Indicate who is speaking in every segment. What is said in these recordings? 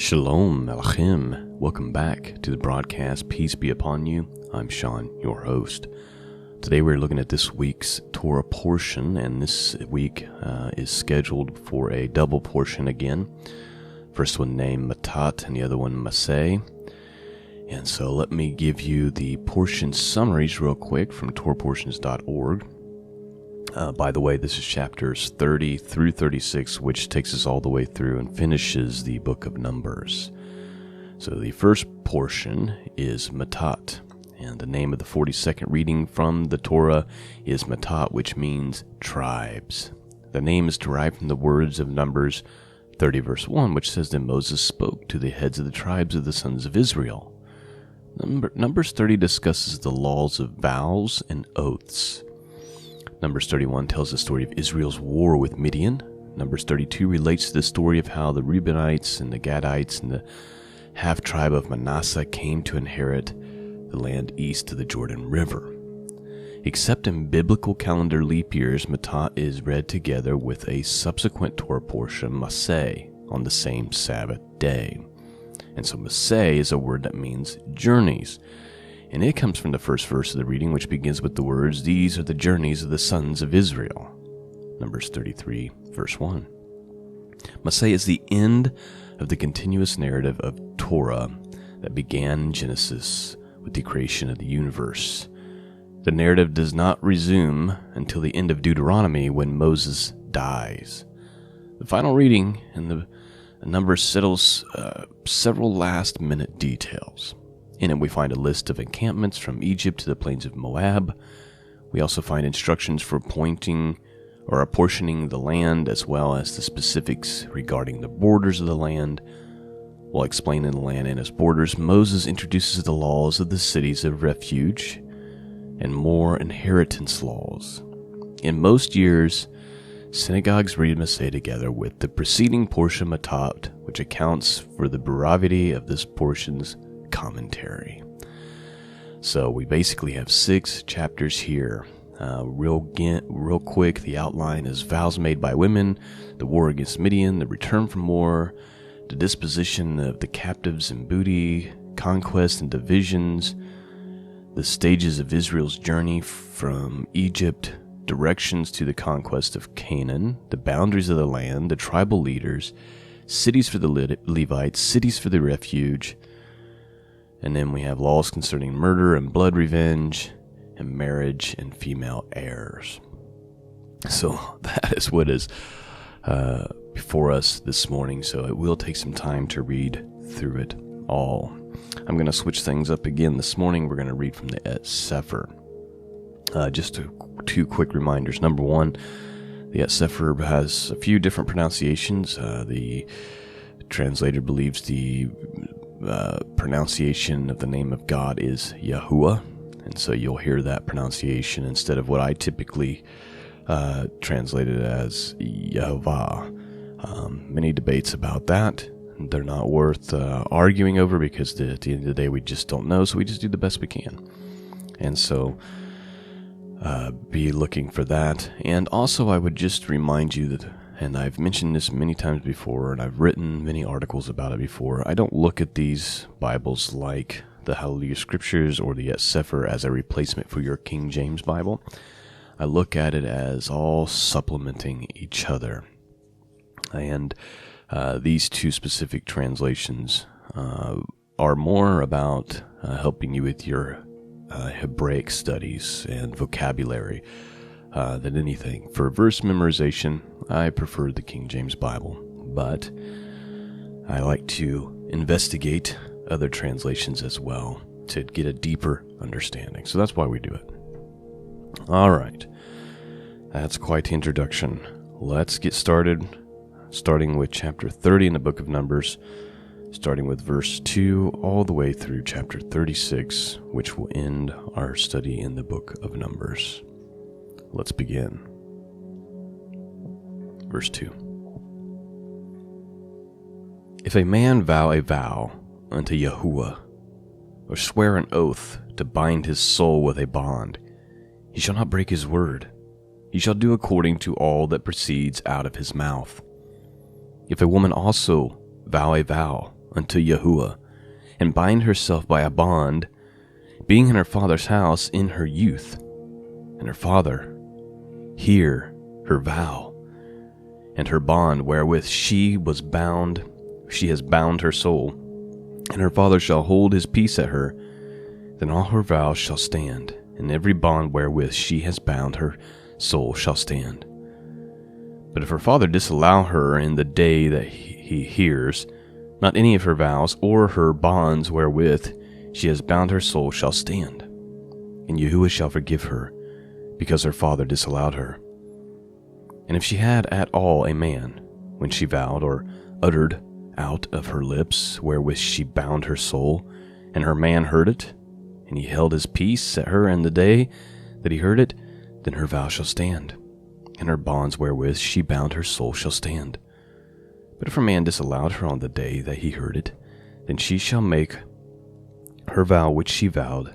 Speaker 1: Shalom Alachim. Welcome back to the broadcast. Peace be upon you. I'm Sean, your host. Today we're looking at this week's Torah portion, and this week is scheduled for a double portion again. First one named Matot and the other one Massei. And so let me give you the portion summaries real quick from torahportions.org. By the way, this is chapters 30 through 36, which takes us all the way through and finishes the book of Numbers. So the first portion is Matot, and the name of the 42nd reading from the Torah is Matot, which means tribes. The name is derived from the words of Numbers 30 verse 1, which says that Moses spoke to the heads of the tribes of the sons of Israel. Numbers 30 discusses the laws of vows and oaths. Numbers 31 tells the story of Israel's war with Midian. Numbers 32 relates to the story of how the Reubenites and the Gadites and the half-tribe of Manasseh came to inherit the land east of the Jordan River. Except in biblical calendar leap years, Matot is read together with a subsequent Torah portion, Massei, on the same Sabbath day. And so Massei is a word that means journeys. And it comes from the first verse of the reading, which begins with the words, "These are the journeys of the sons of Israel." Numbers 33, verse 1. Massei is the end of the continuous narrative of Torah that began in Genesis with the creation of the universe. The narrative does not resume until the end of Deuteronomy when Moses dies. The final reading in the Numbers settles several last-minute details. In it, we find a list of encampments from Egypt to the plains of Moab. We also find instructions for apportioning the land, as well as the specifics regarding the borders of the land. While explaining the land and its borders, Moses introduces the laws of the cities of refuge and more inheritance laws. In most years, synagogues read Massei together with the preceding portion Matot, which accounts for the brevity of this portion's commentary. So we basically have 6 chapters here. Real quick, the outline is vows made by women, the war against Midian, the return from war, the disposition of the captives and booty, conquest and divisions, the stages of Israel's journey from Egypt, directions to the conquest of Canaan, the boundaries of the land, the tribal leaders, cities for the Levites, cities for the refuge. And then we have laws concerning murder and blood revenge and marriage and female heirs. So that is what is before us this morning. So it will take some time to read through it all. I'm going to switch things up again. This morning we're going to read from the Sefer. Just 2 quick reminders. Number 1, the Sefer has a few different pronunciations. The translator believes the pronunciation of the name of God is Yahuwah, and so you'll hear that pronunciation instead of what I typically translate it as Yehovah. Many debates about that. They're not worth arguing over because at the end of the day we just don't know, so we just do the best we can. And so be looking for that. And also I would just remind you that, and I've mentioned this many times before, and I've written many articles about it before, I don't look at these Bibles like the Hallelujah Scriptures or the Sefer as a replacement for your King James Bible. I look at it as all supplementing each other. And these 2 specific translations are more about helping you with your Hebraic studies and vocabulary than anything. For verse memorization, I prefer the King James Bible, but I like to investigate other translations as well to get a deeper understanding. So that's why we do it. All right. That's quite the introduction. Let's get started, starting with chapter 30 in the book of Numbers, starting with verse 2 all the way through chapter 36, which will end our study in the book of Numbers. Let's begin. Verse 2. If a man vow a vow unto Yahuwah, or swear an oath to bind his soul with a bond, he shall not break his word. He shall do according to all that proceeds out of his mouth. If a woman also vow a vow unto Yahuwah, and bind herself by a bond, being in her father's house in her youth, and her father hear her vow, and her bond wherewith she has bound her soul, and her father shall hold his peace at her, then all her vows shall stand, and every bond wherewith she has bound her soul shall stand. But if her father disallow her in the day that he hears, not any of her vows or her bonds wherewith she has bound her soul shall stand, and Yahuwah shall forgive her, because her father disallowed her. And if she had at all a man, when she vowed or uttered out of her lips wherewith she bound her soul, and her man heard it, and he held his peace at her in the day that he heard it, then her vow shall stand, and her bonds wherewith she bound her soul shall stand. But if her man disallowed her on the day that he heard it, then she shall make her vow which she vowed,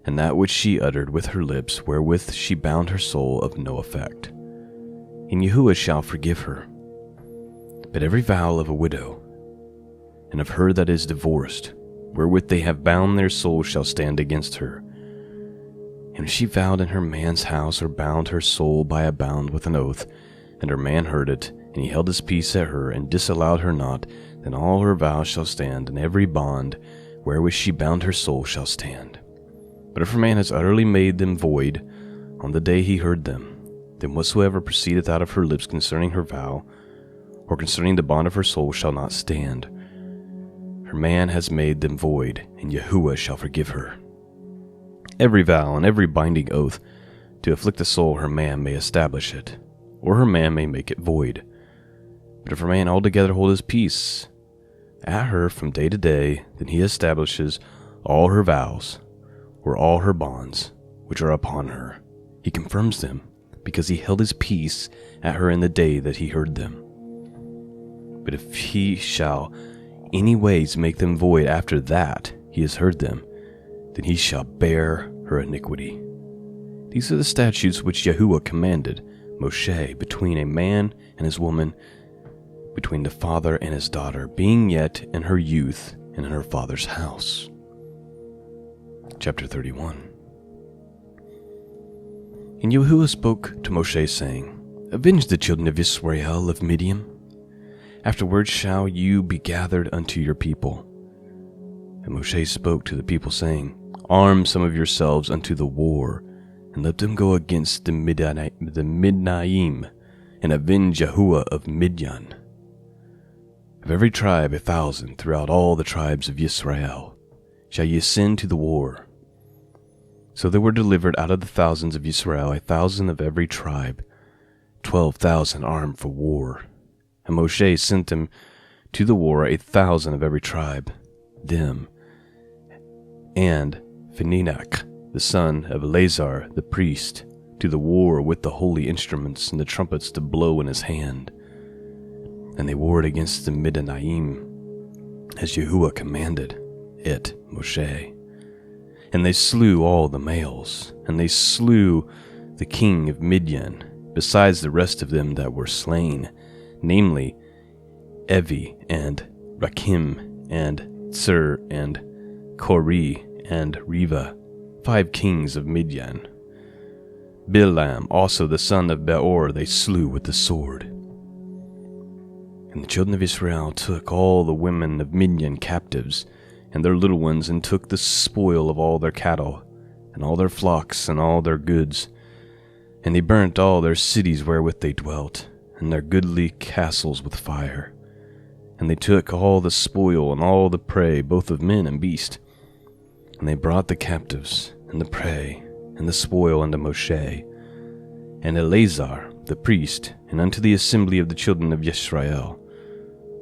Speaker 1: and that which she uttered with her lips wherewith she bound her soul of no effect. And Yahuwah shall forgive her. But every vow of a widow, and of her that is divorced, wherewith they have bound their soul shall stand against her. And if she vowed in her man's house, or bound her soul by a bond with an oath, and her man heard it, and he held his peace at her, and disallowed her not, then all her vows shall stand, and every bond wherewith she bound her soul shall stand. But if her man has utterly made them void on the day he heard them, then whatsoever proceedeth out of her lips concerning her vow, or concerning the bond of her soul, shall not stand. Her man has made them void, and Yahuwah shall forgive her. Every vow and every binding oath to afflict the soul, her man may establish it, or her man may make it void. But if her man altogether hold his peace at her from day to day, then he establishes all her vows, or all her bonds, which are upon her. He confirms them, because he held his peace at her in the day that he heard them. But if he shall any ways make them void after that he has heard them, then he shall bear her iniquity. These are the statutes which Yahuwah commanded Moshe between a man and his woman, between the father and his daughter, being yet in her youth and in her father's house. Chapter 31. And Yahuwah spoke to Moshe, saying, Avenge the children of Israel of Midian. Afterward shall you be gathered unto your people. And Moshe spoke to the people, saying, Arm some of yourselves unto the war, and let them go against the Midianite, and avenge Yahuwah of Midian. Of every tribe 1,000 throughout all the tribes of Israel shall ye send to the war. So there were delivered out of the thousands of Israel 1,000 of every tribe, 12,000 armed for war. And Moshe sent them to the war 1,000 of every tribe, them, and Phinehas, the son of Eleazar the priest, to the war with the holy instruments and the trumpets to blow in his hand. And they warred against the Midianite, as Yahuwah commanded it Moshe. And they slew all the males, and they slew the king of Midian, besides the rest of them that were slain, namely Evi, and Rakim, and Tsur, and Kori, and Reva, 5 kings of Midian. Bilam also the son of Beor they slew with the sword. And the children of Israel took all the women of Midian captives, and their little ones, and took the spoil of all their cattle, and all their flocks, and all their goods. And they burnt all their cities wherewith they dwelt, and their goodly castles with fire. And they took all the spoil and all the prey, both of men and beast. And they brought the captives, and the prey, and the spoil unto Moshe, and Eleazar the priest, and unto the assembly of the children of Israel,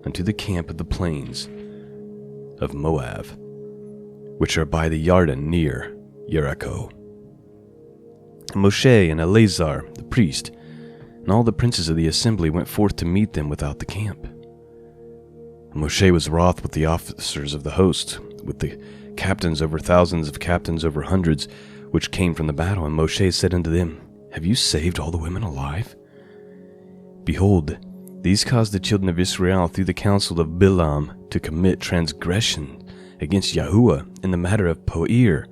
Speaker 1: unto the camp of the plains of Moab, which are by the Jordan near Jericho. And Moshe and Eleazar the priest, and all the princes of the assembly went forth to meet them without the camp. And Moshe was wroth with the officers of the host, with the captains over thousands of captains over hundreds, which came from the battle. And Moshe said unto them, Have you saved all the women alive? Behold, These caused the children of Israel through the counsel of Bilam to commit transgression against Yahuwah in the matter of Peor,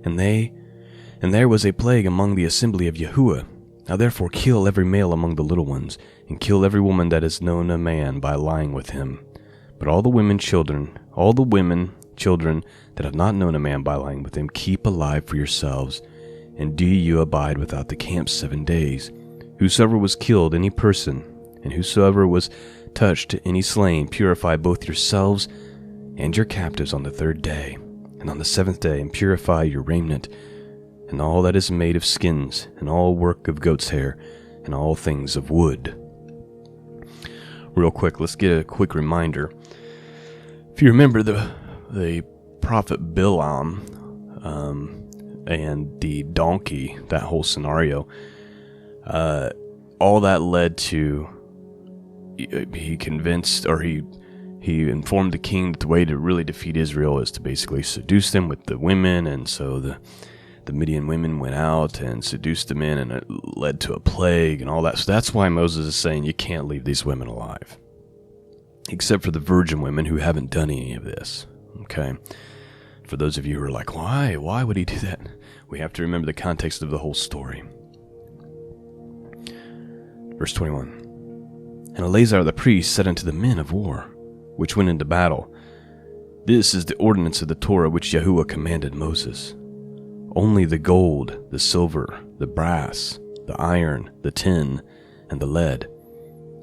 Speaker 1: and there was a plague among the assembly of Yahuwah. Now therefore kill every male among the little ones, and kill every woman that has known a man by lying with him. But all the women children that have not known a man by lying with him, keep alive for yourselves, and do you abide without the camp 7 days. Whosoever was killed, any person, and whosoever was touched, any slain, purify both yourselves and your captives on the 3rd day, and on the 7th day, and purify your raiment, and all that is made of skins, and all work of goat's hair, and all things of wood. Real quick, let's get a quick reminder. If you remember the prophet Bilam and the donkey, that whole scenario, all that led to, he convinced, or he informed the king that the way to really defeat Israel is to basically seduce them with the women, and so the Midian women went out and seduced the men, and it led to a plague and all that. So that's why Moses is saying you can't leave these women alive, except for the virgin women who haven't done any of this. Okay? For those of you who are like, why would he do that? We have to remember the context of the whole story. Verse 21. And Eleazar the priest said unto the men of war, which went into battle, This is the ordinance of the Torah which Yahuwah commanded Moses. Only the gold, the silver, the brass, the iron, the tin, and the lead,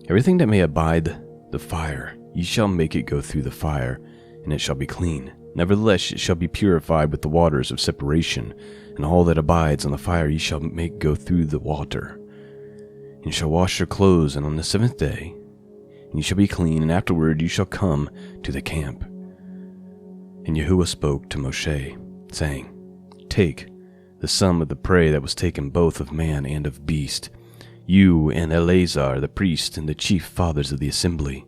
Speaker 1: everything that may abide the fire, ye shall make it go through the fire, and it shall be clean. Nevertheless it shall be purified with the waters of separation, and all that abides on the fire ye shall make go through the water. And ye shall wash your clothes, and on the 7th day, and ye shall be clean, and afterward ye shall come to the camp. And Yahuwah spoke to Moshe, saying, Take the sum of the prey that was taken both of man and of beast, you and Eleazar the priest and the chief fathers of the assembly,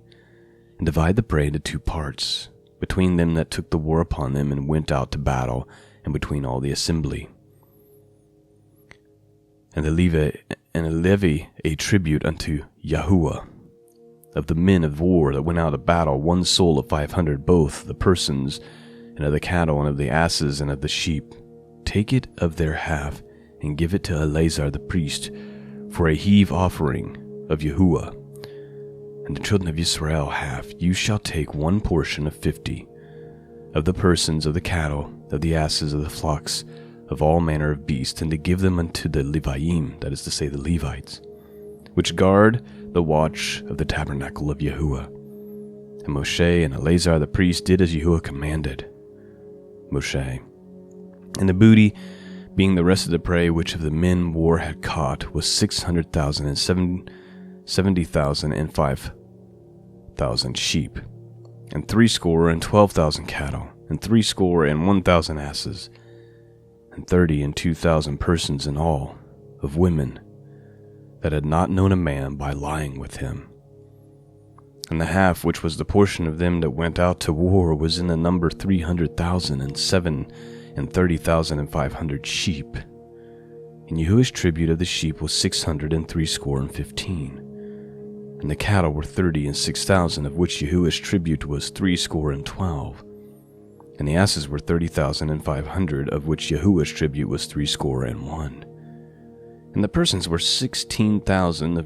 Speaker 1: and divide the prey into 2 parts, between them that took the war upon them and went out to battle, and between all the assembly. And levy a tribute unto Yahuwah of the men of war that went out to battle, 1 soul of 500, both the persons, and of the cattle, and of the asses, and of the sheep. Take it of their half, and give it to Eleazar the priest, for a heave offering of Yahuwah. And the children of Israel half, you shall take 1 portion of 50, of the persons, of the cattle, of the asses, of the flocks, of all manner of beasts, and to give them unto the Leviim, that is to say the Levites, which guard the watch of the tabernacle of Yahuwah. And Moshe and Eleazar the priest did as Yahuwah commanded Moshe. And the booty, being the rest of the prey which of the men war had caught, was 600,000 and 70,000 and 5,000 sheep, and 62,000 cattle, and 61,000 asses, and 32,000 persons in all, of women that had not known a man by lying with him. And the half which was the portion of them that went out to war was in the number 300,000 and 30,500 sheep. And Yahuwah's tribute of the sheep was 615. And the cattle were 36,000, of which Yahuwah's tribute was 12. And the asses were 30,500, of which Yahuwah's tribute was 61. And the persons were 16,000, of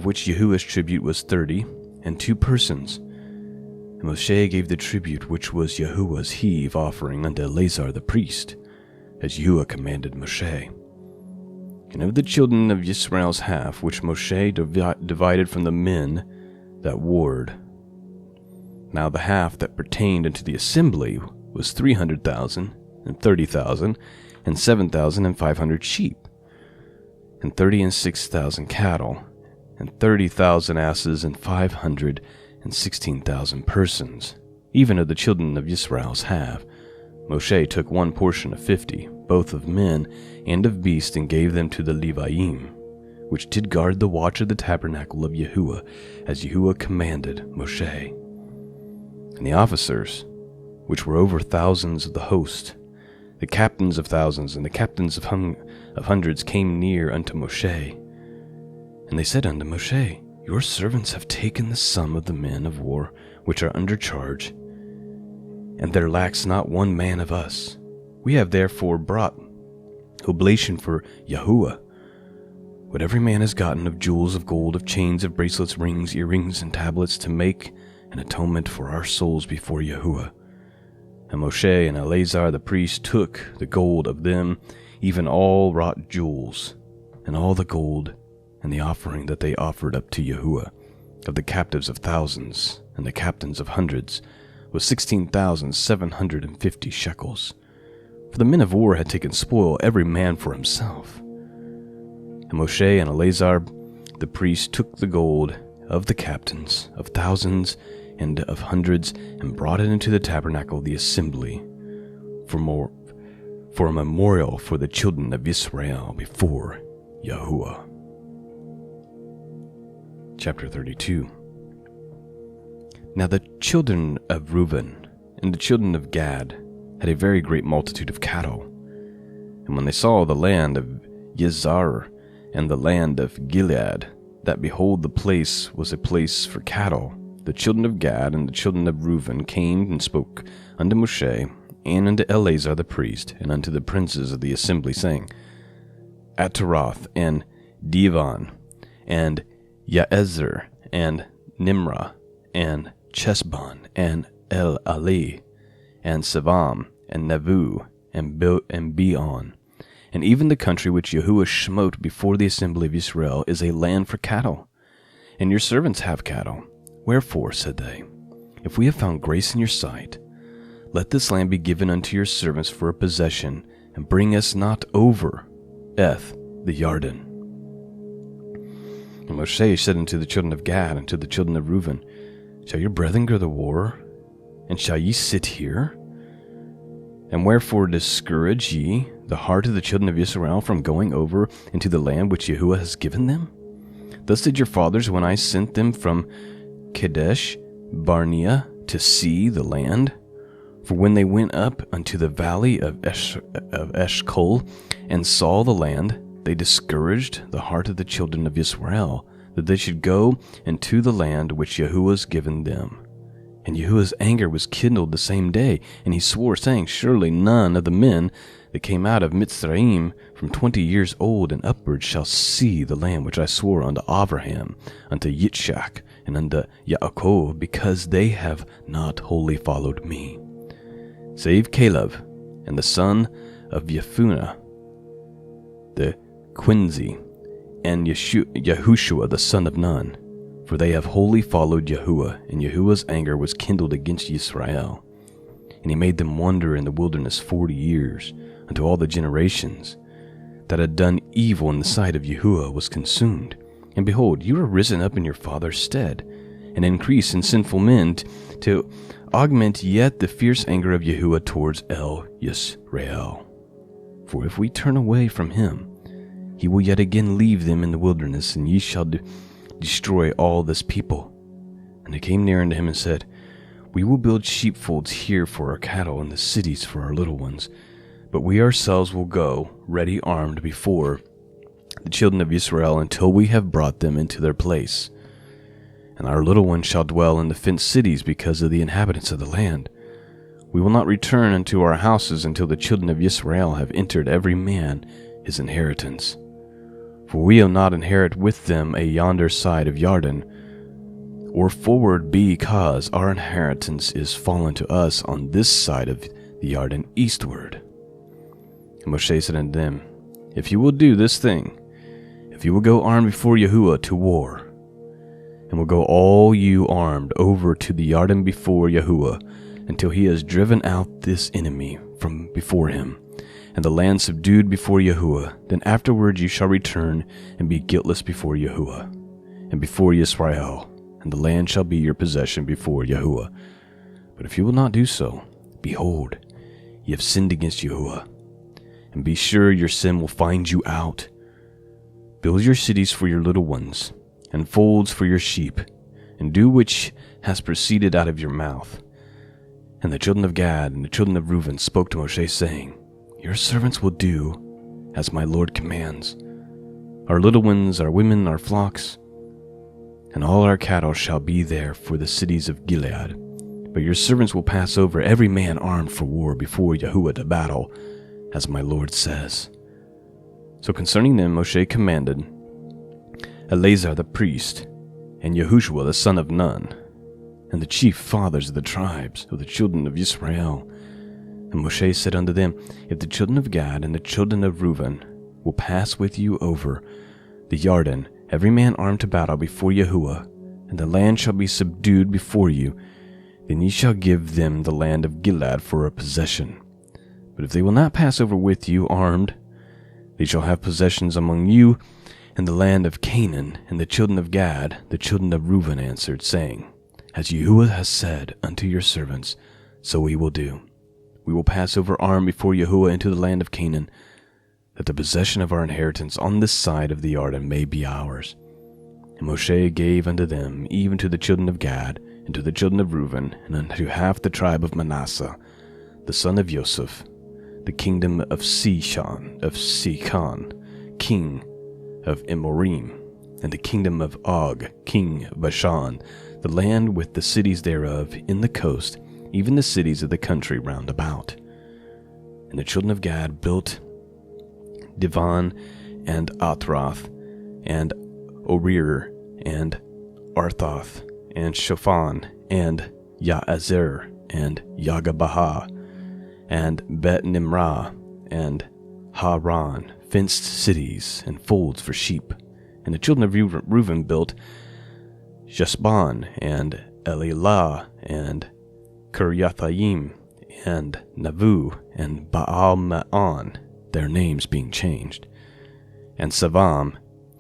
Speaker 1: which Yahuwah's tribute was 30, and 2 persons. And Moshe gave the tribute which was Yahuwah's heave offering unto Eleazar the priest, as Yahuwah commanded Moshe. And of the children of Israel's half, which Moshe divided from the men that warred, now the half that pertained unto the assembly was 300,000, and 30,000, and 7,500 sheep, and 36,000 cattle, and 30,000 asses, and 516,000 persons. Even of the children of Israel's half, Moshe took 1 portion of 50, both of men and of beasts, and gave them to the Leviim, which did guard the watch of the tabernacle of Yahuwah, as Yahuwah commanded Moshe. And the officers, which were over thousands of the host, the captains of thousands, and the captains of hundreds, came near unto Moshe, And they said unto Moshe, Your servants have taken the sum of the men of war which are under charge, and there lacks not one man of us. We have therefore brought oblation for Yahuwah, what every man has gotten of jewels, of gold, of chains, of bracelets, rings, earrings, and tablets, to make an atonement for our souls before Yahuwah. And Moshe and Eleazar the priest took the gold of them, even all wrought jewels, and all the gold, and the offering that they offered up to Yahuwah, of the captives of thousands, and the captains of hundreds, was 16,750 shekels. For the men of war had taken spoil, every man for himself. And Moshe and Eleazar the priest took the gold of the captains of thousands and of hundreds, and brought it into the tabernacle of the assembly for a memorial for the children of Israel before Yahuwah. Chapter 32. Now the children of Reuben and the children of Gad had a very great multitude of cattle. And when they saw the land of Yezar and the land of Gilead, that behold, the place was a place for cattle, the children of Gad and the children of Reuben came and spoke unto Moshe and unto Eleazar the priest and unto the princes of the assembly, saying, Ataroth and Divan and Yaezer and Nimrah and Chesbon and El-Ali and Savam and Nevu and Beon, and even the country which Yahuwah smote before the assembly of Israel is a land for cattle, and your servants have cattle. Wherefore, said they, if we have found grace in your sight, let this land be given unto your servants for a possession, and bring us not over Eth the Yarden. And Moshe said unto the children of Gad and to the children of Reuben, Shall your brethren go to war, and shall ye sit here? And wherefore discourage ye the heart of the children of Israel from going over into the land which Yahuwah has given them? Thus did your fathers when I sent them from Kadesh Barnea to see the land. For when they went up unto the valley of Eshcol and saw the land, they discouraged the heart of the children of Israel, that they should go into the land which Yahuwah has given them. And Yahuwah's anger was kindled the same day, and he swore, saying, Surely none of the men that came out of Mitzrayim from 20 years old and upward shall see the land which I swore unto Abraham, unto Yitzchak, and unto Yaakov, because they have not wholly followed me. Save Caleb, and the son of Jephunneh, the Quinzi, and Yahushua the son of Nun, for they have wholly followed Yahuwah, and Yahuwah's anger was kindled against Israel. And he made them wander in the wilderness 40 years, unto all the generations that had done evil in the sight of Yahuwah was consumed. And behold, you are risen up in your father's stead, and increase in sinful men, to augment yet the fierce anger of Yahuwah towards El Yisrael. For if we turn away from him, he will yet again leave them in the wilderness, and ye shall destroy all this people. And they came near unto him and said, We will build sheepfolds here for our cattle, and the cities for our little ones. But we ourselves will go, ready armed, before the children of Israel, until we have brought them into their place. And our little ones shall dwell in the fenced cities because of the inhabitants of the land. We will not return unto our houses until the children of Israel have entered every man his inheritance. For we will not inherit with them a yonder side of Yarden, or forward, because our inheritance is fallen to us on this side of the Yarden eastward. And Moshe said unto them, If you will do this thing, if you will go armed before Yahuwah to war, and will go all you armed over to the Yarden before Yahuwah, until he has driven out this enemy from before him, and the land subdued before Yahuwah, then afterward you shall return and be guiltless before Yahuwah, and before Israel, and the land shall be your possession before Yahuwah. But if you will not do so, behold, ye have sinned against Yahuwah, and be sure your sin will find you out. Build your cities for your little ones, and folds for your sheep, and do which has proceeded out of your mouth. And the children of Gad and the children of Reuben spoke to Moshe, saying, Your servants will do as my Lord commands. Our little ones, our women, our flocks, and all our cattle shall be there for the cities of Gilead. But your servants will pass over, every man armed for war before Yahuwah to battle, as my Lord says." So concerning them Moshe commanded Eleazar the priest, and Yahushua the son of Nun, and the chief fathers of the tribes of the children of Israel. And Moshe said unto them, "If the children of Gad and the children of Reuben will pass with you over the Jordan, every man armed to battle before Yahuwah, and the land shall be subdued before you, then ye shall give them the land of Gilead for a possession. But if they will not pass over with you armed, they shall have possessions among you in the land of Canaan." And the children of Gad, the children of Reuben answered, saying, "As Yahuwah has said unto your servants, so we will do. We will pass over armed before Yahuwah into the land of Canaan, that the possession of our inheritance on this side of the Jordan may be ours." And Moshe gave unto them, even to the children of Gad, and to the children of Reuben, and unto half the tribe of Manasseh, the son of Joseph, the kingdom of Sichan, king of Amorim, and the kingdom of Og, king of Bashan, the land with the cities thereof in the coast, even the cities of the country round about. And the children of Gad built Divan, and Atroth, and Orir, and Arthoth, and Shophan, and Yaazer, and Yagabaha, and Bet Nimrah, and Haran, fenced cities, and folds for sheep. And the children of Reuben built Jeshban, and Elilah, and Kiriathaim, and Navu, and Baal-Ma'on, their names being changed, and Savam,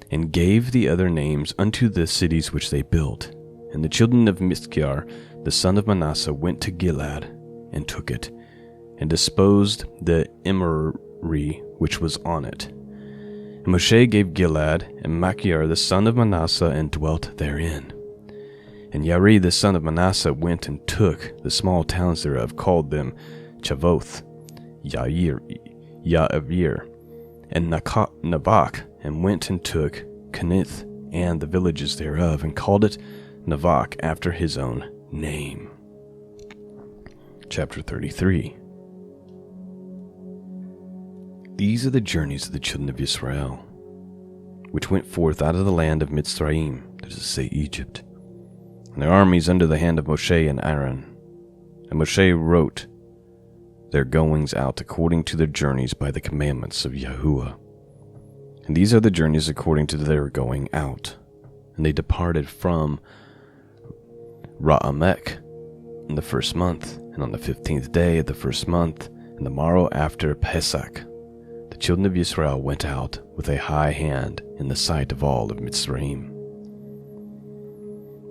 Speaker 1: and gave the other names unto the cities which they built. And the children of Mischar, the son of Manasseh, went to Gilead, and took it, and disposed the emery which was on it. And Moshe gave Gilead, and Machir the son of Manasseh, and dwelt therein. And Yari the son of Manasseh went and took the small towns thereof, called them Chavoth, Yair, and Nabak, and went and took Kenith and the villages thereof, and called it Navak after his own name. Chapter 33. These are the journeys of the children of Israel, which went forth out of the land of Mitzrayim, that is to say, Egypt, and their armies under the hand of Moshe and Aaron. And Moshe wrote their goings out according to their journeys by the commandments of Yahuwah. And these are the journeys according to their going out. And they departed from Ra'amek in the first month, and on the 15th day of the first month, and the morrow after Pesach, the children of Israel went out with a high hand in the sight of all of Mitzrayim.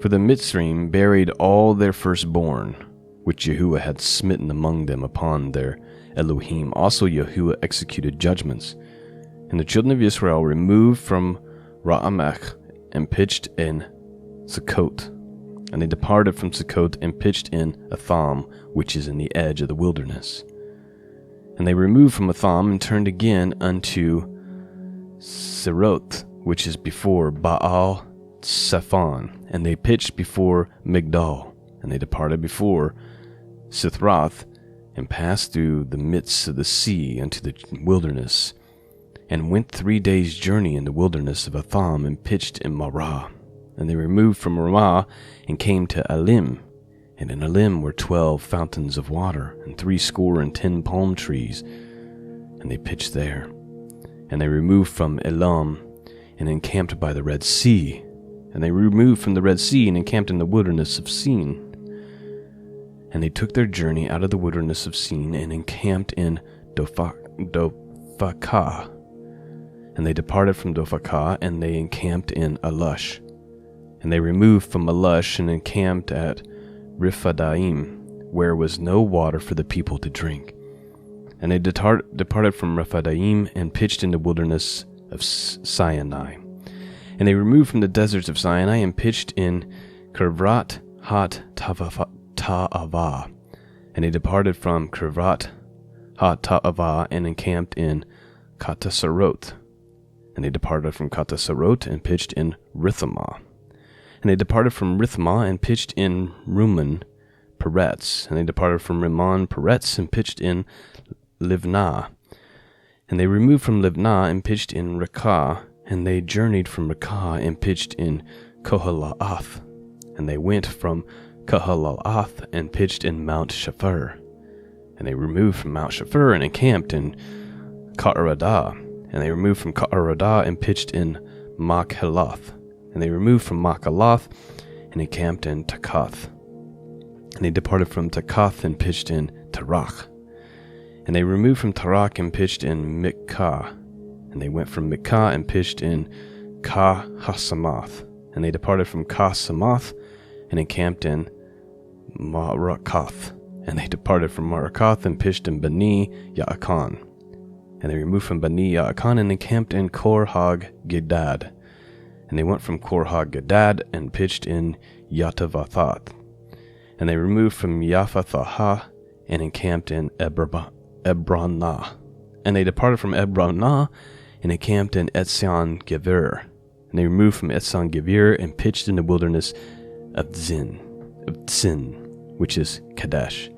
Speaker 1: For the Mitzrayim buried all their firstborn, which Yahuwah had smitten among them upon their Elohim. Also Yahuwah executed judgments. And the children of Israel removed from Ra'amek and pitched in Sukkot. And they departed from Sukkot and pitched in Etham, which is in the edge of the wilderness. And they removed from Etham and turned again unto Seroth, which is before Baal Zephon. And they pitched before Migdal. And they departed before Sithroth, and passed through the midst of the sea unto the wilderness, and went 3 days' journey in the wilderness of Etham, and pitched in Marah. And they removed from Ramah, and came to Elim. And in Elim were 12 fountains of water, and 70 palm trees. And they pitched there. And they removed from Elam, and encamped by the Red Sea. And they removed from the Red Sea, and encamped in the wilderness of Sin. And they took their journey out of the wilderness of Sin, and encamped in Dophakah. And they departed from Dophakah, and they encamped in Alush. And they removed from Alush, and encamped at Rephidim, where was no water for the people to drink. And they departed from Rephidim, and pitched in the wilderness of Sinai. And they removed from the deserts of Sinai, and pitched in Kirvat Ta'avah. And they departed from Kirvat Ta'avah, and encamped in Katasaroth. And they departed from Katasarot and pitched in Rithmah. And they departed from Rithmah and pitched in Rimmon Peretz. And they departed from Rimmon Peretz and pitched in Livnah. And they removed from Livnah and pitched in Rekah. And they journeyed from Rekah and pitched in Kohalaath. And they went from Kohalaath and pitched in Mount Shapher. And they removed from Mount Shapher and encamped in Ka'aradah. And they removed from Ka'aradah and pitched in Machalath. And they removed from Machalath and encamped in Takath. And they departed from Takath and pitched in Tarach. And they removed from Tarach and pitched in Mikah. And they went from Mikah and pitched in Ka-Hasamath. And they departed from Ka-Samath and encamped in Marakath. And they departed from Marakath and pitched in Bani Ya'akan. And they removed from Bani Ya'akan and encamped in Kor-Hag-Gedad. And they went from Kor-Hag-Gedad and pitched in Yatavathah. And they removed from Yaphathah and encamped in Ebronah. And they departed from Ebronah and encamped in Etzion-Geber. And they removed from Etzion-Geber and pitched in the wilderness of Zin, which is Kadesh.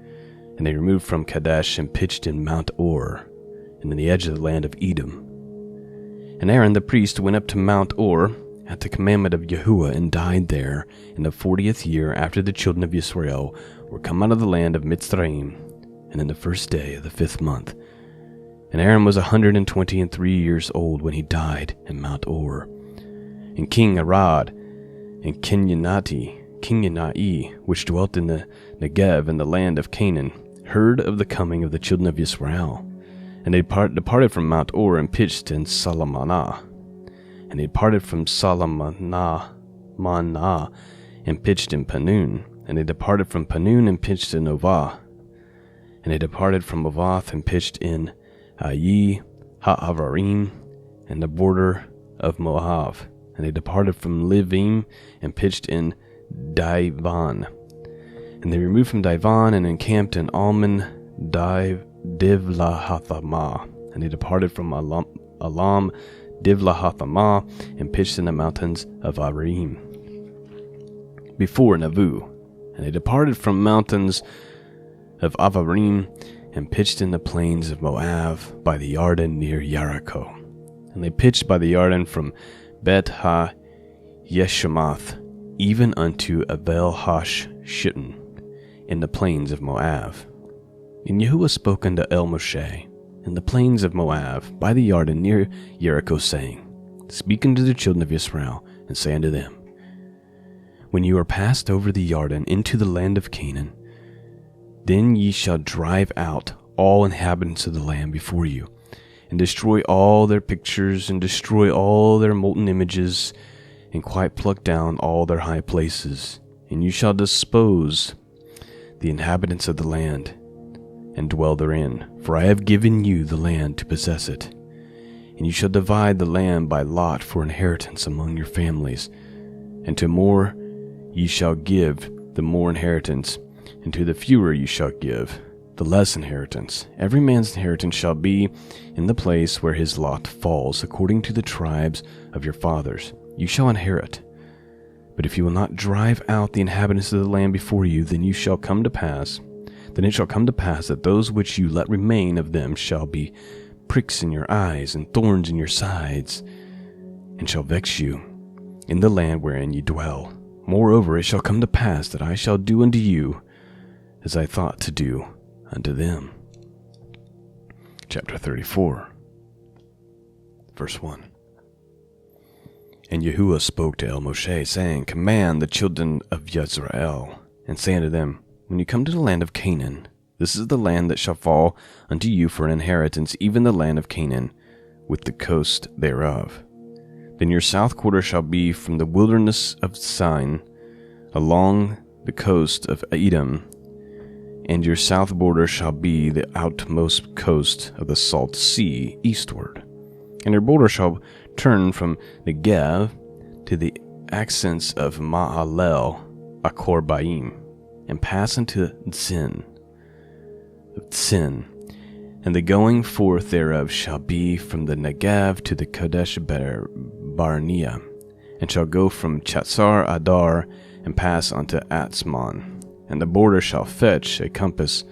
Speaker 1: And they removed from Kadesh and pitched in Mount Or, and in the edge of the land of Edom. And Aaron the priest went up to Mount Or at the commandment of Yahuwah and died there in the 40th year after the children of Israel were come out of the land of Mitzrayim, and in the first day of the 5th month. And Aaron was 123 years old when he died in Mount Or. And King Arad and Kinyanai, which dwelt in the Negev in the land of Canaan, heard of the coming of the children of Israel. And they departed from Mount Or and pitched in Salmanah. And they departed from Salmanah and pitched in Panun. And they departed from Panun and pitched in Ovah. And they departed from Ovath and pitched in Ayi Ha'avarim and the border of Moab. And they departed from Livim and pitched in Divan. And they removed from Divan and encamped in Alman Divlahathamah. And they departed from Alam Divlahathamah and pitched in the mountains of Arim before Navu. And they departed from mountains of Avarim and pitched in the plains of Moab by the Yarden near Jericho. And they pitched by the Yarden from Bet Ha-Yeshamath even unto Avel-Hash-Shittim in the plains of Moab. And Yahuwah spoke unto El-Moshe in the plains of Moab by the Yarden near Jericho, saying, Speak unto the children of Israel, and say unto them, When you are passed over the Yarden into the land of Canaan, then ye shall drive out all inhabitants of the land before you, and destroy all their pictures, and destroy all their molten images, and quite pluck down all their high places. And you shall dispose the inhabitants of the land, and dwell therein, for I have given you the land to possess it. And you shall divide the land by lot for inheritance among your families, and to more ye shall give the more inheritance, and to the fewer you shall give the less inheritance. Every man's inheritance shall be in the place where his lot falls, according to the tribes of your fathers. You shall inherit. But if you will not drive out the inhabitants of the land before you, then it shall come to pass that those which you let remain of them shall be pricks in your eyes and thorns in your sides, and shall vex you in the land wherein ye dwell. Moreover, it shall come to pass that I shall do unto you as I thought to do unto them. Chapter 34, verse 1. And Yahuwah spoke to El-Moshe, saying, Command the children of Yisrael, and say unto them, When you come to the land of Canaan, this is the land that shall fall unto you for an inheritance, even the land of Canaan, with the coast thereof. Then your south quarter shall be from the wilderness of Sin, along the coast of Edom, and your south border shall be the outmost coast of the salt sea eastward. And your border shall turn from the Negev to the accents of Ma'alel Akorbaim, and pass into Zin, And the going forth thereof shall be from the Negev to the Kadesh Barnea, and shall go from Chatzar Adar, and pass unto Atzmon. And the border shall fetch a compass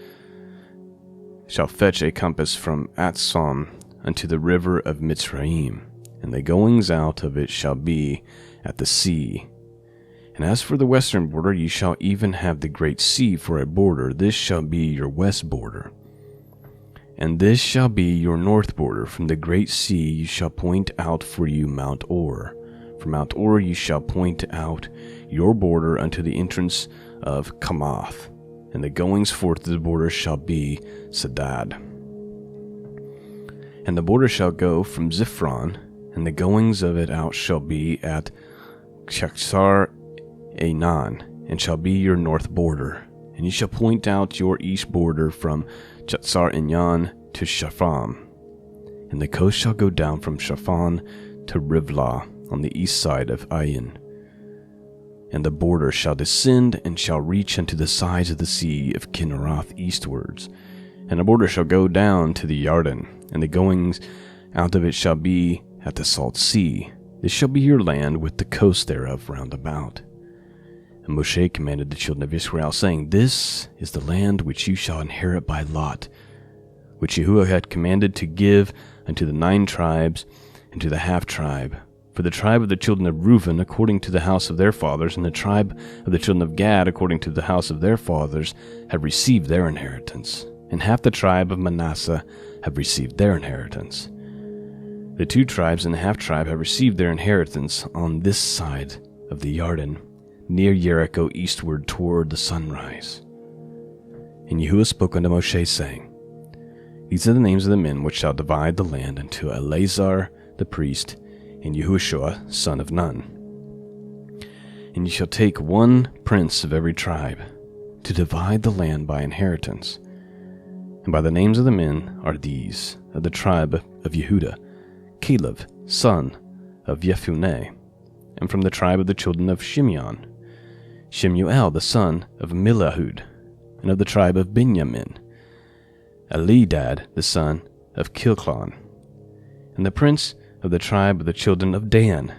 Speaker 1: from Atzon unto the river of Mitzrayim, and the goings out of it shall be at the sea. And as for the western border, ye shall even have the great sea for a border. This shall be your west border. And this shall be your north border. From the great sea ye shall point out for you Mount Or. From Mount Or ye shall point out your border unto the entrance of Kamath. And the goings forth of the border shall be Sadad. And the border shall go from Ziphron, and the goings of it out shall be at Chatzar Anan, and shall be your north border. And ye shall point out your east border from Chatzar Anan to Shapham. And the coast shall go down from Shaphan to Rivlah on the east side of Ain. And the border shall descend and shall reach unto the sides of the sea of Kinneroth eastwards. And the border shall go down to the Yarden, and the goings out of it shall be at the salt sea. This shall be your land with the coast thereof round about. And Moshe commanded the children of Israel, saying, This is the land which you shall inherit by lot, which Yahuwah had commanded to give unto the 9 tribes and to the half-tribe. For the tribe of the children of Reuben, according to the house of their fathers, and the tribe of the children of Gad, according to the house of their fathers, have received their inheritance. And half the tribe of Manasseh have received their inheritance. The 2 tribes and the half-tribe have received their inheritance on this side of the Yarden, near Jericho eastward toward the sunrise. And Yahuwah spoke unto Moshe, saying, These are the names of the men which shall divide the land unto Eleazar the priest, and Yahushua son of Nun. And ye shall take 1 prince of every tribe, to divide the land by inheritance. And by the names of the men are these: of the tribe of Yehudah, Caleb son of Jephunneh; and from the tribe of the children of Shimeon, Shemuel the son of Millahud; and of the tribe of Benjamin, Elidad the son of Kilclon; and the prince of the tribe of the children of Dan,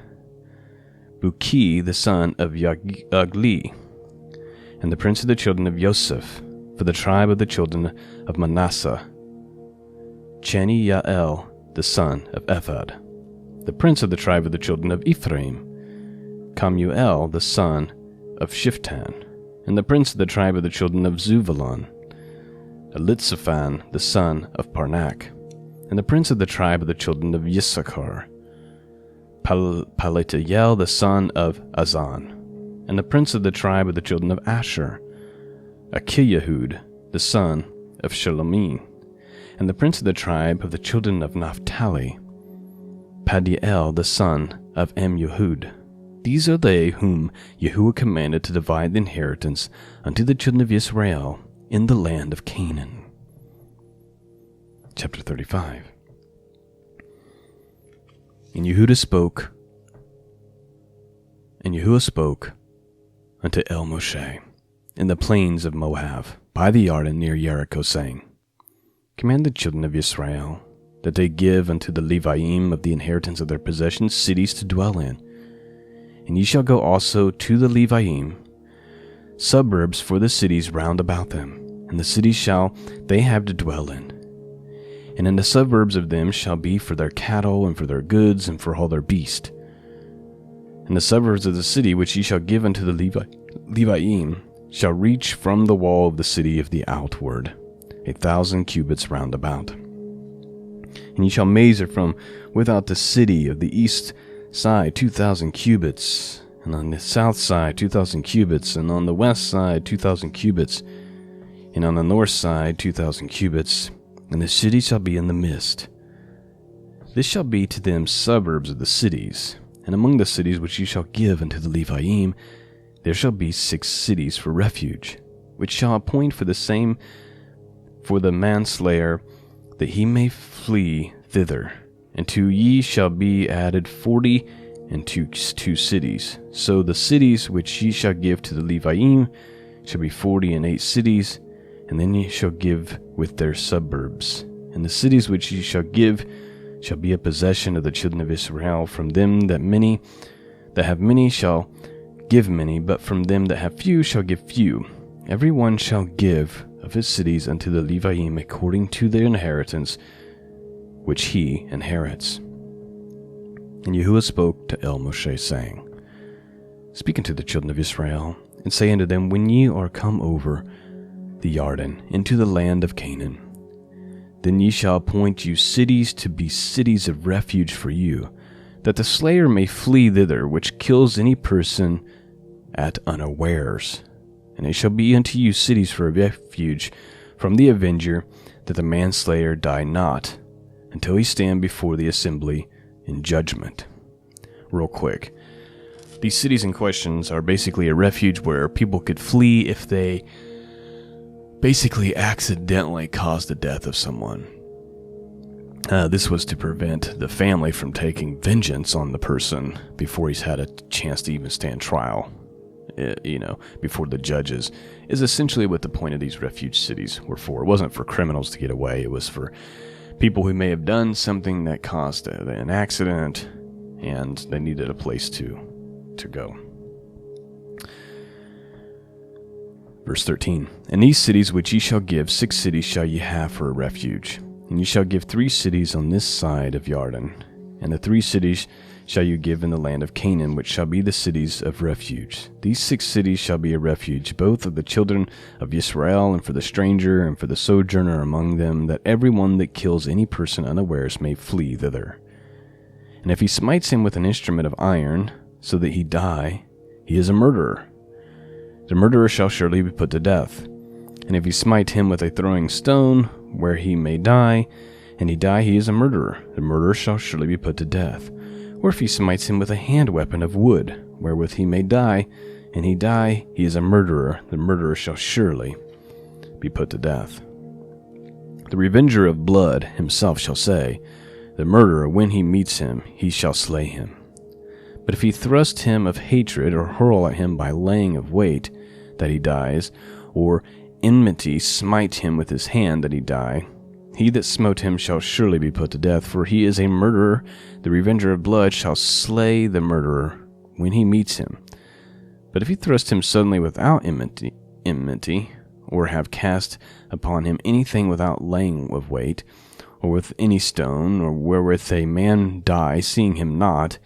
Speaker 1: Buki the son of Yagli; and the prince of the children of Joseph, for the tribe of the children of Manasseh, Chani Yael the son of Ephod; the prince of the tribe of the children of Ephraim, Kamuel the son of Shiftan; and the prince of the tribe of the children of Zuvalon, Elitzaphan the son of Parnak; and the prince of the tribe of the children of Issachar, Palatiel the son of Azan; and the prince of the tribe of the children of Asher, Achiyahud the son of Shalomim; and the prince of the tribe of the children of Naphtali, Padiel the son of Amihud. These are they whom Yahuwah commanded to divide the inheritance unto the children of Israel in the land of Canaan. Chapter 35. And Yahuwah spoke unto El Moshe in the plains of Moab, by the Yarden near Jericho, saying, Command the children of Israel that they give unto the Leviim of the inheritance of their possessions cities to dwell in. And ye shall go also to the Leviim suburbs for the cities round about them, and the cities shall they have to dwell in. And in the suburbs of them shall be for their cattle, and for their goods, and for all their beast. And the suburbs of the city which ye shall give unto the Leviim shall reach from the wall of the city of the outward 1,000 cubits round about. And ye shall measure from without the city of the east side 2,000 cubits, and on the south side 2,000 cubits, and on the west side 2,000 cubits, and on the north side 2,000 cubits, and the city shall be in the midst. This shall be to them suburbs of the cities. And among the cities which ye shall give unto the Leviim, there shall be 6 cities for refuge, which shall appoint for the same for the manslayer, that he may flee thither. And to ye shall be added 40 and 2 cities. So the cities which ye shall give to the Leviim shall be 48 cities, and then ye shall give with their suburbs And the cities which ye shall give shall be a possession of the children of Israel. From them that have many shall give many, but from them that have few shall give few. Every one shall give of his cities unto the Leviim according to their inheritance, which he inherits. And Yahuwah spoke to Moshe, saying, Speak unto the children of Israel, and say unto them, When ye are come over the Jordan into the land of Canaan, then ye shall appoint you cities to be cities of refuge for you, that the slayer may flee thither, which kills any person at unawares. And they shall be unto you cities for a refuge from the avenger, that the manslayer die not, until he stand before the assembly in judgment. Real quick, these cities in questions are basically a refuge where people could flee if they basically accidentally caused the death of someone. This was to prevent the family from taking vengeance on the person before he's had a chance to even stand trial, before the judges, is essentially what the point of these refuge cities were for. It wasn't for criminals to get away, it was for people who may have done something that caused an accident, and they needed a place to go. Verse 13, And these cities which ye shall give, 6 cities shall ye have for a refuge. And ye shall give 3 cities on this side of Jordan, and the 3 cities shall you give in the land of Canaan, which shall be the cities of refuge. These 6 cities shall be a refuge, both of the children of Israel, and for the stranger, and for the sojourner among them, that every one that kills any person unawares may flee thither. And if he smites him with an instrument of iron, so that he die, he is a murderer. The murderer shall surely be put to death. And if he smite him with a throwing stone, where he may die, and he die, he is a murderer. The murderer shall surely be put to death. Or if he smites him with a hand weapon of wood, wherewith he may die, and he die, he is a murderer. The murderer shall surely be put to death. The revenger of blood himself shall say, The murderer, when he meets him, he shall slay him. But if he thrust him of hatred, or hurl at him by laying of weight, that he dies, or enmity smite him with his hand, that he die, he that smote him shall surely be put to death, for he is a murderer. The revenger of blood shall slay the murderer when he meets him. But if he thrust him suddenly without enmity, or have cast upon him anything without laying of weight, or with any stone, or wherewith a man die, seeing him not,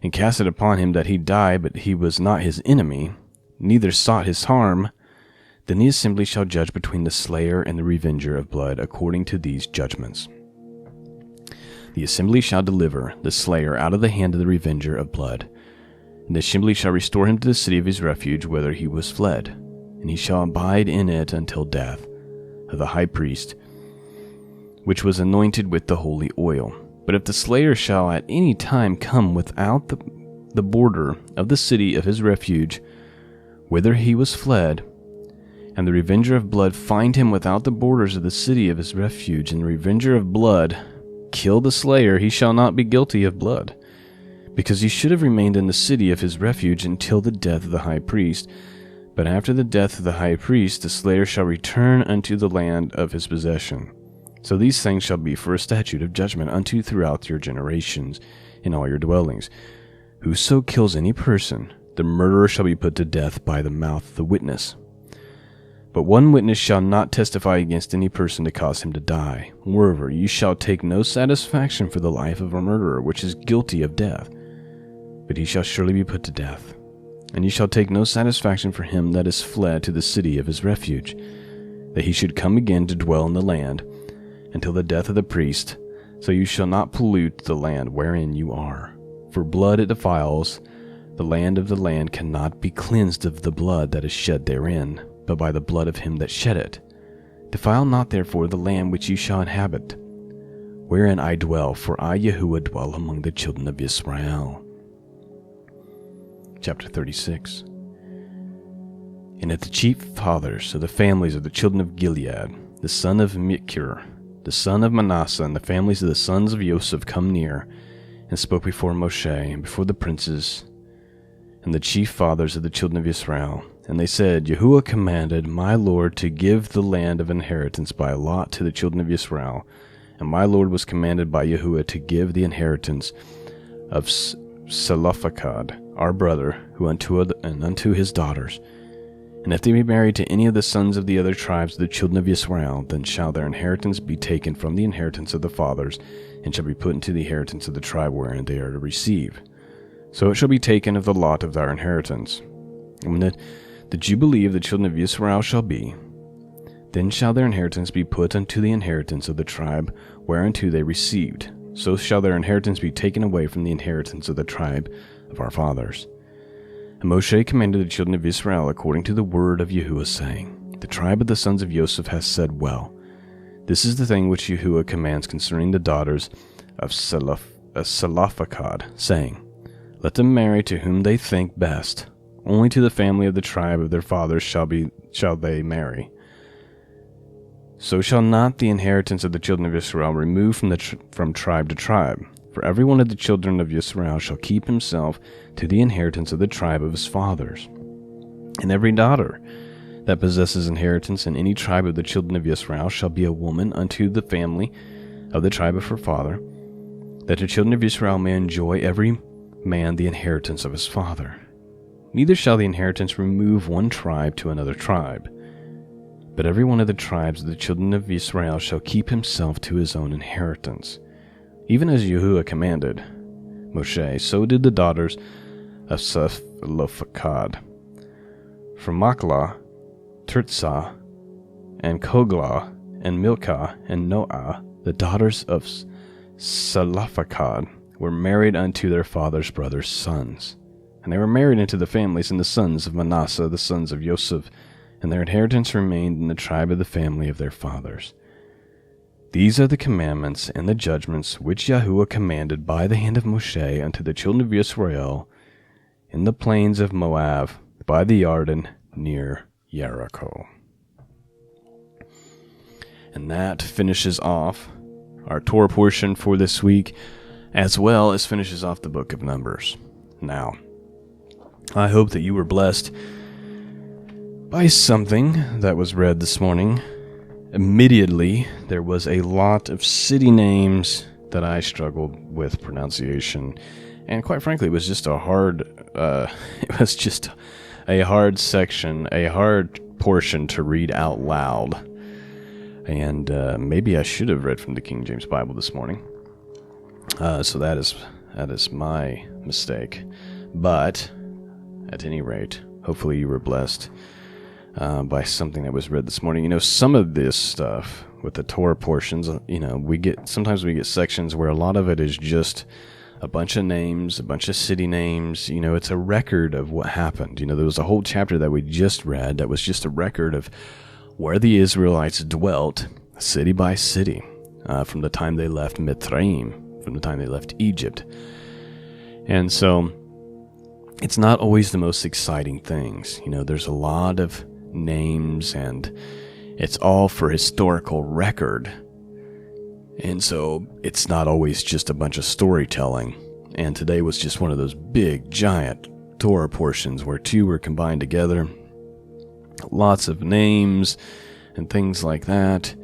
Speaker 1: and cast it upon him that he die, but he was not his enemy, neither sought his harm, then the assembly shall judge between the slayer and the revenger of blood according to these judgments. The assembly shall deliver the slayer out of the hand of the revenger of blood, and the assembly shall restore him to the city of his refuge, whither he was fled, and he shall abide in it until death of the high priest, which was anointed with the holy oil. But if the slayer shall at any time come without the border of the city of his refuge, whither he was fled, and the revenger of blood find him without the borders of the city of his refuge, and the revenger of blood kill the slayer, he shall not be guilty of blood, because he should have remained in the city of his refuge until the death of the high priest. But after the death of the high priest, the slayer shall return unto the land of his possession. So these things shall be for a statute of judgment unto throughout your generations in all your dwellings. Whoso kills any person, the murderer shall be put to death by the mouth of the witness. But one witness shall not testify against any person to cause him to die. Moreover, ye shall take no satisfaction for the life of a murderer, which is guilty of death, but he shall surely be put to death. And ye shall take no satisfaction for him that is fled to the city of his refuge, that he should come again to dwell in the land, until the death of the priest, so you shall not pollute the land wherein you are. For blood it defiles, the land of the land cannot be cleansed of the blood that is shed therein, but by the blood of him that shed it. Defile not therefore the land which ye shall inhabit, wherein I dwell, for I, Yahuwah, dwell among the children of Israel. Chapter 36. And at the chief fathers of the families of the children of Gilead, the son of Machir, the son of Manasseh, and the families of the sons of Joseph come near, and spoke before Moshe, and before the princes, and the chief fathers of the children of Israel. And they said, Yahuwah commanded my Lord to give the land of inheritance by lot to the children of Israel, And my Lord was commanded by Yahuwah to give the inheritance of Zelophehad, our brother, unto his daughters. And if they be married to any of the sons of the other tribes of the children of Israel, then shall their inheritance be taken from the inheritance of the fathers, and shall be put into the inheritance of the tribe wherein they are to receive. So it shall be taken of the lot of their inheritance. And when the jubilee of the children of Israel shall be, then shall their inheritance be put unto the inheritance of the tribe whereunto they received. So shall their inheritance be taken away from the inheritance of the tribe of our fathers. And Moshe commanded the children of Israel according to the word of Yahuwah, saying, The tribe of the sons of Joseph has said well. This is the thing which Yahuwah commands concerning the daughters of Zelophehad, saying, Let them marry to whom they think best. Only to the family of the tribe of their fathers shall they marry. So shall not the inheritance of the children of Israel remove from tribe to tribe. For every one of the children of Israel shall keep himself to the inheritance of the tribe of his fathers. And every daughter that possesses inheritance in any tribe of the children of Israel shall be a woman unto the family of the tribe of her father, that the children of Israel may enjoy every man the inheritance of his father. Neither shall the inheritance remove one tribe to another tribe. But every one of the tribes of the children of Israel shall keep himself to his own inheritance. Even as Yahuwah commanded Moshe, so did the daughters of Zelophehad. From Machlah, Tirzah, and Koglah, and Milcah, and Noah, the daughters of Zelophehad, were married unto their father's brothers' sons. And they were married into the families and the sons of Manasseh, the sons of Joseph, and their inheritance remained in the tribe of the family of their fathers. These are the commandments and the judgments which Yahuwah commanded by the hand of Moshe unto the children of Israel in the plains of Moab, by the Jordan, near Jericho. And that finishes off our Torah portion for this week, as well as finishes off the book of Numbers. Now, I hope that you were blessed by something that was read this morning. Immediately, there was a lot of city names that I struggled with pronunciation, and quite frankly, it was just a hard section, a hard portion to read out loud. And maybe I should have read from the King James Bible this morning. So that is my mistake. But at any rate, hopefully you were blessed by something that was read this morning. Some of this stuff with the Torah portions, sometimes we get sections where a lot of it is just a bunch of names, a bunch of city names. It's a record of what happened. There was a whole chapter that we just read that was just a record of where the Israelites dwelt, city by city, from the time they left Mitzrayim, from the time they left Egypt. And so it's not always the most exciting things. There's a lot of names, and it's all for historical record. And so it's not always just a bunch of storytelling. And today was just one of those big, giant Torah portions where two were combined together. Lots of names and things like that.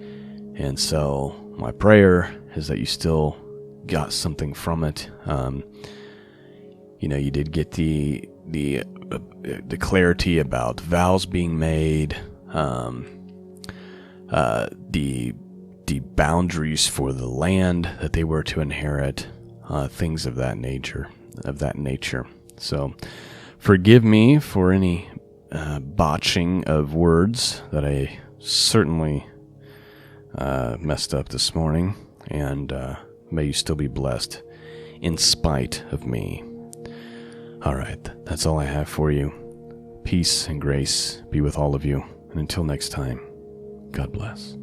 Speaker 1: And so my prayer is that you still got something from it. You did get the clarity about vows being made, the boundaries for the land that they were to inherit, things of that nature. So, forgive me for any botching of words that I certainly messed up this morning, and may you still be blessed in spite of me. All right, that's all I have for you. Peace and grace be with all of you, and until next time, God bless.